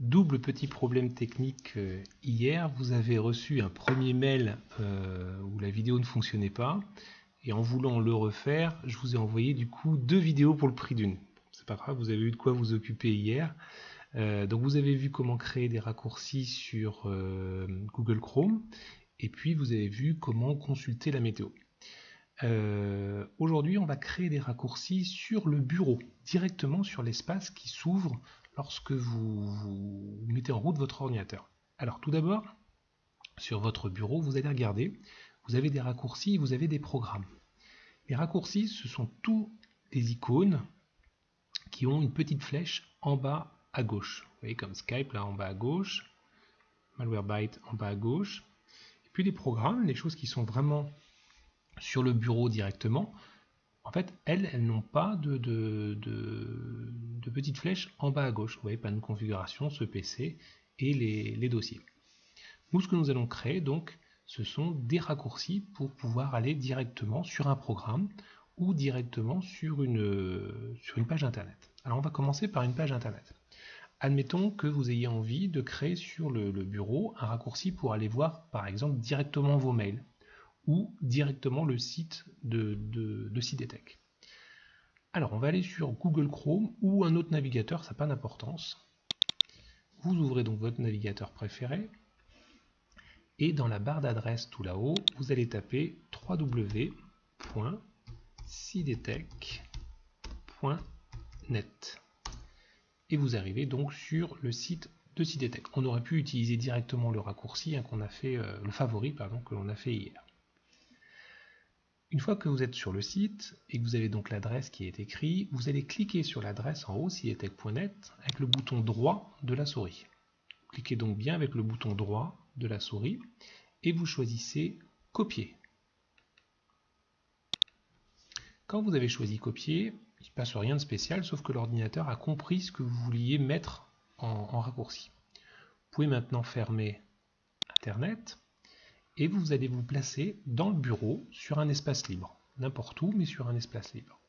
Double petit problème technique hier, vous avez reçu un premier mail où la vidéo ne fonctionnait pas et en voulant le refaire, je vous ai envoyé du coup 2 vidéos pour le prix d'une. C'est pas grave, vous avez eu de quoi vous occuper hier. Donc vous avez vu comment créer des raccourcis sur Google Chrome et puis vous avez vu comment consulter la météo. Aujourd'hui, on va créer des raccourcis sur le bureau, directement sur l'espace qui s'ouvre lorsque vous mettez en route votre ordinateur. Alors tout d'abord, sur votre bureau, vous allez regarder, vous avez des raccourcis, vous avez des programmes. Les raccourcis, ce sont tous des icônes qui ont une petite flèche en bas à gauche. Vous voyez comme Skype là en bas à gauche, Malwarebytes en bas à gauche. Et puis les programmes, les choses qui sont vraiment sur le bureau directement, en fait, elles n'ont pas de petites flèches en bas à gauche. Vous voyez, panneau de configuration, ce PC et les dossiers. Nous, ce que nous allons créer, donc, ce sont des raccourcis pour pouvoir aller directement sur un programme ou directement sur une page internet. Alors, on va commencer par une page internet. Admettons que vous ayez envie de créer sur le bureau un raccourci pour aller voir, par exemple, directement vos mails ou directement le site de Cidetech. Alors on va aller sur Google Chrome ou un autre navigateur, ça n'a pas d'importance. Vous ouvrez donc votre navigateur préféré et dans la barre d'adresse tout là-haut, vous allez taper www.cidetech.net et vous arrivez donc sur le site de Cidetech. On aurait pu utiliser directement le raccourci qu'on a fait, le favori que l'on a fait hier. Une fois que vous êtes sur le site et que vous avez donc l'adresse qui est écrite, vous allez cliquer sur l'adresse en haut, cidetech.net, avec le bouton droit de la souris. Cliquez donc bien avec le bouton droit de la souris et vous choisissez Copier. Quand vous avez choisi Copier, il ne se passe rien de spécial, sauf que l'ordinateur a compris ce que vous vouliez mettre en raccourci. Vous pouvez maintenant fermer Internet. Et vous allez vous placer dans le bureau sur un espace libre. N'importe où, mais sur un espace libre.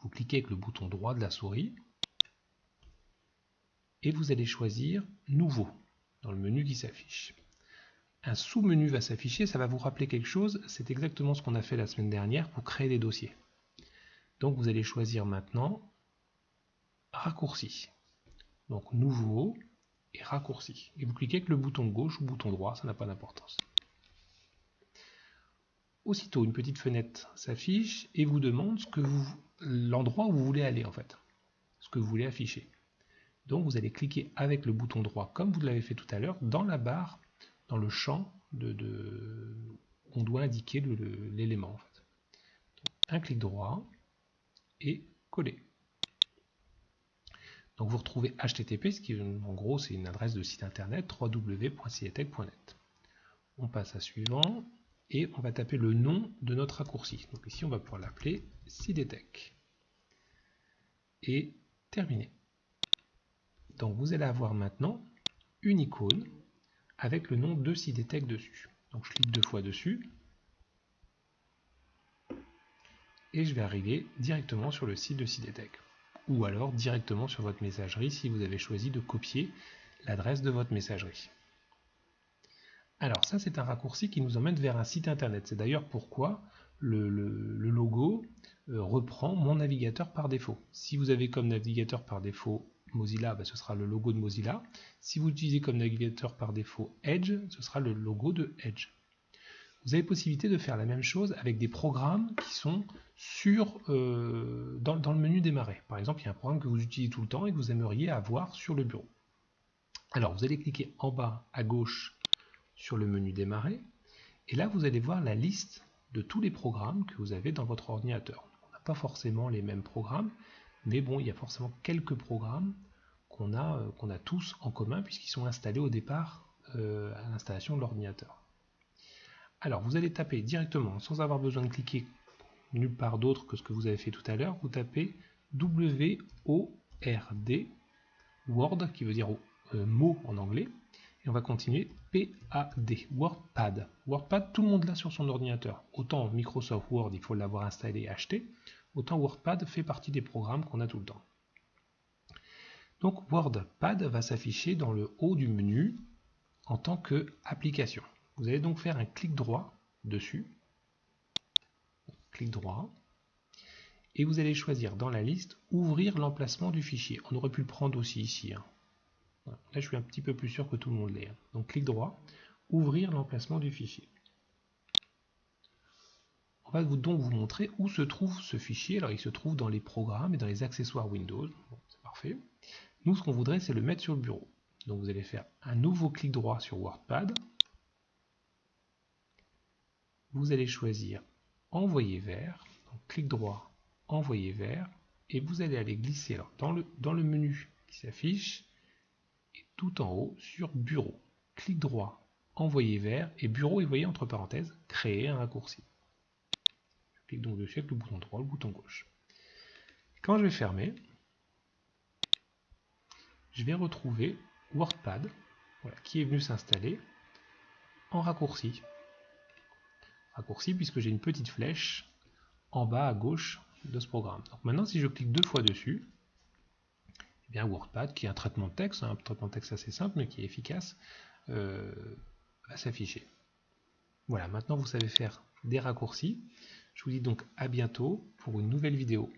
Vous cliquez avec le bouton droit de la souris et vous allez choisir Nouveau dans le menu qui s'affiche. Un sous-menu va s'afficher, ça va vous rappeler quelque chose, c'est exactement ce qu'on a fait la semaine dernière pour créer des dossiers. Donc vous allez choisir maintenant Raccourci. Donc Nouveau et Raccourci. Et vous cliquez avec le bouton gauche ou bouton droit, ça n'a pas d'importance. Aussitôt, une petite fenêtre s'affiche et vous demande l'endroit où vous voulez aller en fait, ce que vous voulez afficher. Donc vous allez cliquer avec le bouton droit, comme vous l'avez fait tout à l'heure, dans la barre, dans le champ on doit indiquer l'élément. En fait. Un clic droit et coller. Donc vous retrouvez HTTP, ce qui en gros c'est une adresse de site internet, www.cidetech.net. On passe à suivant. Et on va taper le nom de notre raccourci. Donc ici, on va pouvoir l'appeler Cidetech. Et terminé. Donc vous allez avoir maintenant une icône avec le nom de Cidetech dessus. Donc je clique 2 fois dessus. Et je vais arriver directement sur le site de Cidetech. Ou alors directement sur votre messagerie si vous avez choisi de copier l'adresse de votre messagerie. Alors ça c'est un raccourci qui nous emmène vers un site internet. C'est d'ailleurs pourquoi le logo reprend mon navigateur par défaut. Si vous avez comme navigateur par défaut Mozilla, ce sera le logo de Mozilla. Si vous utilisez comme navigateur par défaut Edge, ce sera le logo de Edge. Vous avez possibilité de faire la même chose avec des programmes qui sont dans le menu démarrer. Par exemple, il y a un programme que vous utilisez tout le temps et que vous aimeriez avoir sur le bureau. Alors vous allez cliquer en bas à gauche sur le menu démarrer et là vous allez voir la liste de tous les programmes que vous avez dans votre ordinateur. On n'a pas forcément les mêmes programmes, mais bon, il y a forcément quelques programmes qu'on a tous en commun puisqu'ils sont installés au départ à l'installation de l'ordinateur. Alors vous allez taper directement, sans avoir besoin de cliquer nulle part d'autre que ce que vous avez fait tout à l'heure, vous tapez WORD, Word qui veut dire mot en anglais, et on va continuer PAD, WordPad. WordPad, tout le monde l'a sur son ordinateur. Autant Microsoft Word, il faut l'avoir installé et acheté, autant WordPad fait partie des programmes qu'on a tout le temps. Donc WordPad va s'afficher dans le haut du menu en tant qu'application. Vous allez donc faire un clic droit dessus, clic droit, et vous allez choisir dans la liste ouvrir l'emplacement du fichier. On aurait pu le prendre aussi ici. Voilà. Là je suis un petit peu plus sûr que tout le monde l'ait. Donc clic droit, ouvrir l'emplacement du fichier. On va donc vous montrer où se trouve ce fichier. Alors il se trouve dans les programmes et dans les accessoires Windows. Bon, c'est parfait. Nous ce qu'on voudrait c'est le mettre sur le bureau. Donc vous allez faire un nouveau clic droit sur WordPad. Vous allez choisir envoyer vers. Donc clic droit, envoyer vers. Et vous allez aller glisser alors, dans le menu qui s'affiche et tout en haut sur bureau. Clic droit, envoyer vers et bureau et vous voyez entre parenthèses créer un raccourci. Je clique donc dessus avec le bouton droit, le bouton gauche. Quand je vais fermer, je vais retrouver WordPad, voilà, qui est venu s'installer en raccourci. Raccourci puisque j'ai une petite flèche en bas à gauche de ce programme. Donc maintenant si je clique 2 fois dessus, eh bien WordPad, qui est un traitement de texte, un traitement de texte assez simple mais qui est efficace, va s'afficher. Voilà, maintenant vous savez faire des raccourcis. Je vous dis donc à bientôt pour une nouvelle vidéo.